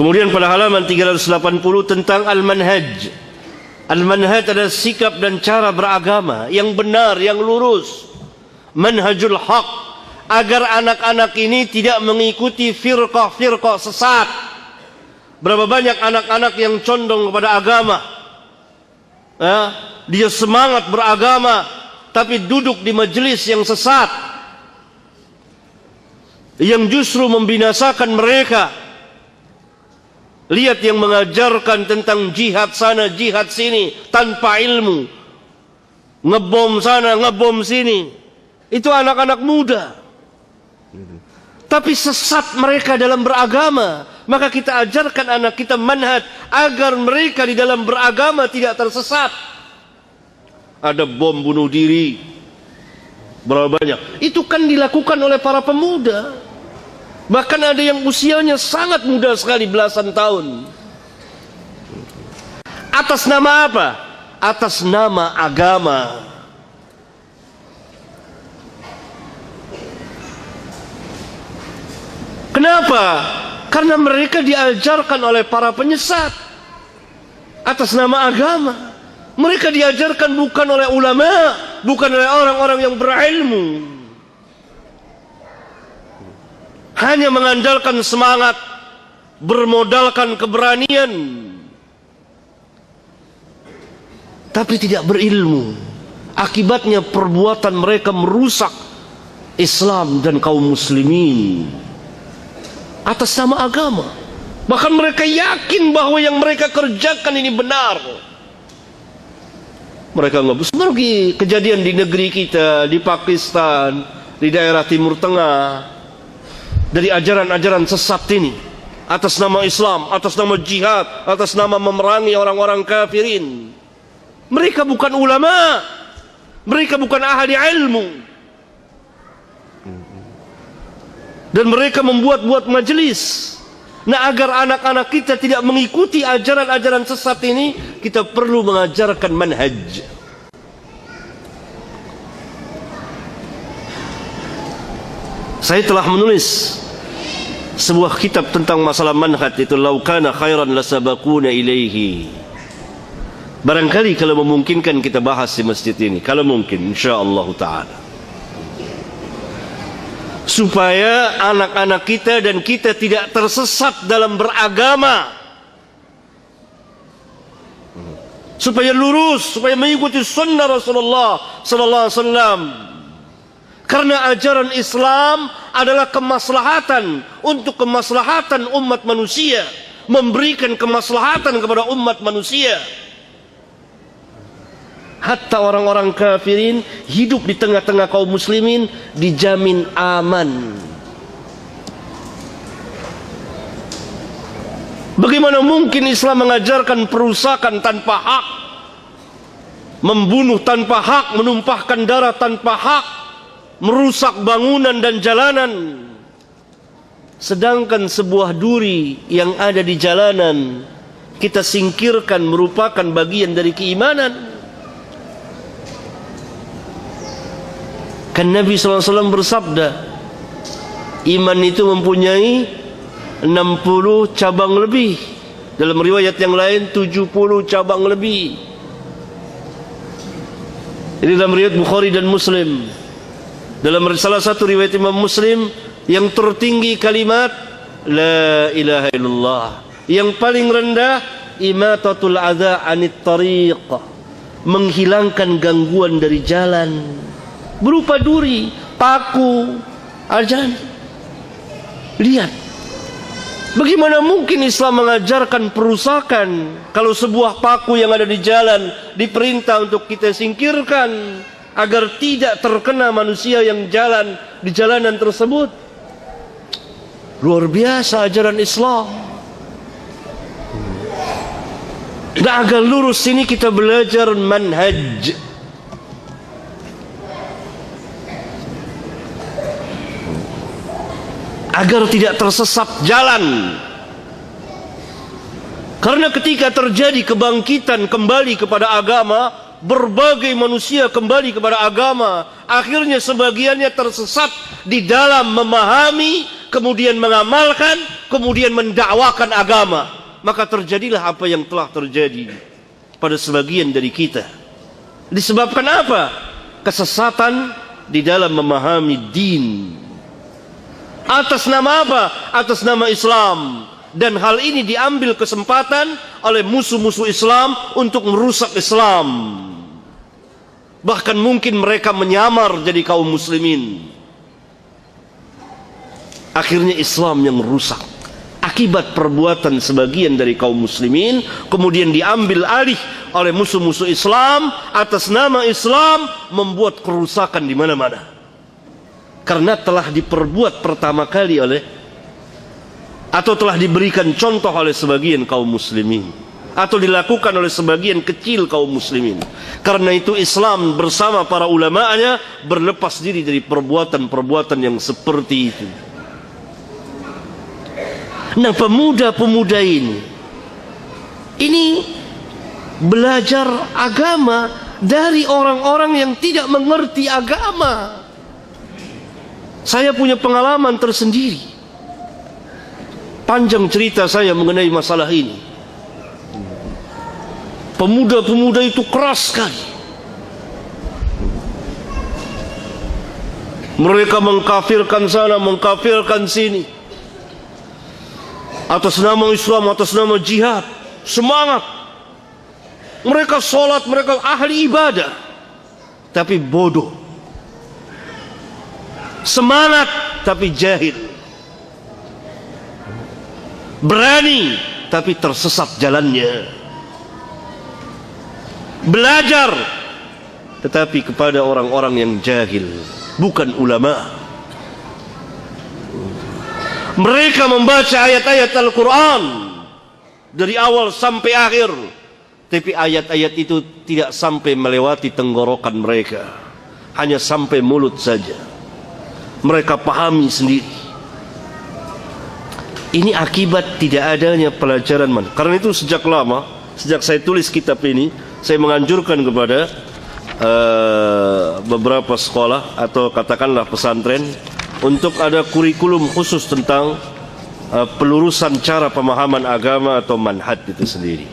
Kemudian pada halaman 380 tentang al-manhaj. Al-manhaj adalah sikap dan cara beragama yang benar, yang lurus. Manhajul haq, agar anak-anak ini tidak mengikuti firqah-firqah sesat. Berapa banyak anak-anak yang condong kepada agama, dia semangat beragama tapi duduk di majelis yang sesat, yang justru membinasakan mereka. Lihat yang mengajarkan tentang jihad sana, jihad sini, tanpa ilmu. Ngebom sana, ngebom sini. Itu anak-anak muda. Tapi sesat mereka dalam beragama. Maka kita ajarkan anak kita manhaj agar mereka di dalam beragama tidak tersesat. Ada bom bunuh diri. Berapa banyak? Itu kan dilakukan oleh para pemuda. Bahkan ada yang usianya sangat muda sekali, belasan tahun. Atas nama apa? Atas nama agama. Kenapa? Karena mereka diajarkan oleh para penyesat atas nama agama. Mereka diajarkan bukan oleh ulama, bukan oleh orang-orang yang berilmu. Hanya mengandalkan semangat, bermodalkan keberanian, tapi tidak berilmu. Akibatnya perbuatan mereka merusak Islam dan kaum muslimin atas nama agama. Bahkan mereka yakin bahwa yang mereka kerjakan ini benar. Mereka nggak seperti kejadian di negeri kita, di Pakistan, di daerah Timur Tengah. Dari ajaran-ajaran sesat ini, atas nama Islam, atas nama jihad, atas nama memerangi orang-orang kafirin. Mereka bukan ulama, mereka bukan ahli ilmu, dan mereka membuat-buat majelis. Nah, agar anak-anak kita tidak mengikuti ajaran-ajaran sesat ini, kita perlu mengajarkan manhaj. Saya telah menulis sebuah kitab tentang masalah manhaj, itu Lau kana khairan lasabaquna ilaihi. Barangkali kalau memungkinkan kita bahas di masjid ini, kalau mungkin, insyaallah taala, supaya anak-anak kita dan kita tidak tersesat dalam beragama, supaya lurus, supaya mengikuti sunnah Rasulullah sallallahu alaihi wasallam. Karena ajaran Islam adalah kemaslahatan untuk kemaslahatan umat manusia, memberikan kemaslahatan kepada umat manusia. Hatta orang-orang kafirin hidup di tengah-tengah kaum muslimin dijamin aman. Bagaimana mungkin Islam mengajarkan perusakan tanpa hak, membunuh tanpa hak, menumpahkan darah tanpa hak, merusak bangunan dan jalanan, sedangkan sebuah duri yang ada di jalanan kita singkirkan merupakan bagian dari keimanan. Kan Nabi SAW bersabda, iman itu mempunyai 60 cabang lebih, dalam riwayat yang lain 70 cabang lebih. Ini dalam riwayat Bukhari dan Muslim. Dalam salah satu riwayat Imam Muslim, yang tertinggi kalimat La ilaha illallah, yang paling rendah imatatul adza anit tariq, menghilangkan gangguan dari jalan, berupa duri, paku, ajan. Lihat, bagaimana mungkin Islam mengajarkan perusakan kalau sebuah paku yang ada di jalan diperintah untuk kita singkirkan agar tidak terkena manusia yang jalan di jalanan tersebut. Luar biasa ajaran Islam. Dan agar lurus ini kita belajar manhaj. Agar tidak tersesat jalan. Karena ketika terjadi kebangkitan kembali kepada agama, berbagai manusia kembali kepada agama, akhirnya sebagiannya tersesat di dalam memahami, kemudian mengamalkan, kemudian mendakwakan agama, maka terjadilah apa yang telah terjadi pada sebagian dari kita. Disebabkan apa? Kesesatan di dalam memahami din. Atas nama apa? Atas nama Islam. Dan hal ini diambil kesempatan oleh musuh-musuh Islam untuk merusak Islam. Bahkan mungkin mereka menyamar jadi kaum muslimin. Akhirnya Islam yang rusak akibat perbuatan sebagian dari kaum muslimin, kemudian diambil alih oleh musuh-musuh Islam atas nama Islam, membuat kerusakan di mana-mana. Karena telah diperbuat pertama kali oleh, atau telah diberikan contoh oleh sebagian kaum muslimin, atau dilakukan oleh sebagian kecil kaum muslimin. Karena itu Islam bersama para ulama'nya berlepas diri dari perbuatan-perbuatan yang seperti itu. Nah, pemuda-pemuda ini belajar agama dari orang-orang yang tidak mengerti agama. Saya punya pengalaman tersendiri. Panjang cerita saya mengenai masalah ini. Pemuda-pemuda itu keras sekali. Mereka mengkafirkan sana, mengkafirkan sini. Atas nama Islam, atas nama jihad. Semangat. Mereka sholat, mereka ahli ibadah. Tapi bodoh. Semangat, tapi jahil. Berani, tapi tersesat jalannya. Belajar, tetapi kepada orang-orang yang jahil, bukan ulama. Mereka membaca ayat-ayat Al-Quran dari awal sampai akhir, tapi ayat-ayat itu tidak sampai melewati tenggorokan mereka, hanya sampai mulut saja. Mereka pahami sendiri. Ini akibat tidak adanya pelajaran manhaj. Karena itu sejak lama, sejak saya tulis kitab ini, saya menganjurkan kepada beberapa sekolah atau katakanlah pesantren untuk ada kurikulum khusus tentang pelurusan cara pemahaman agama atau manhaj itu sendiri.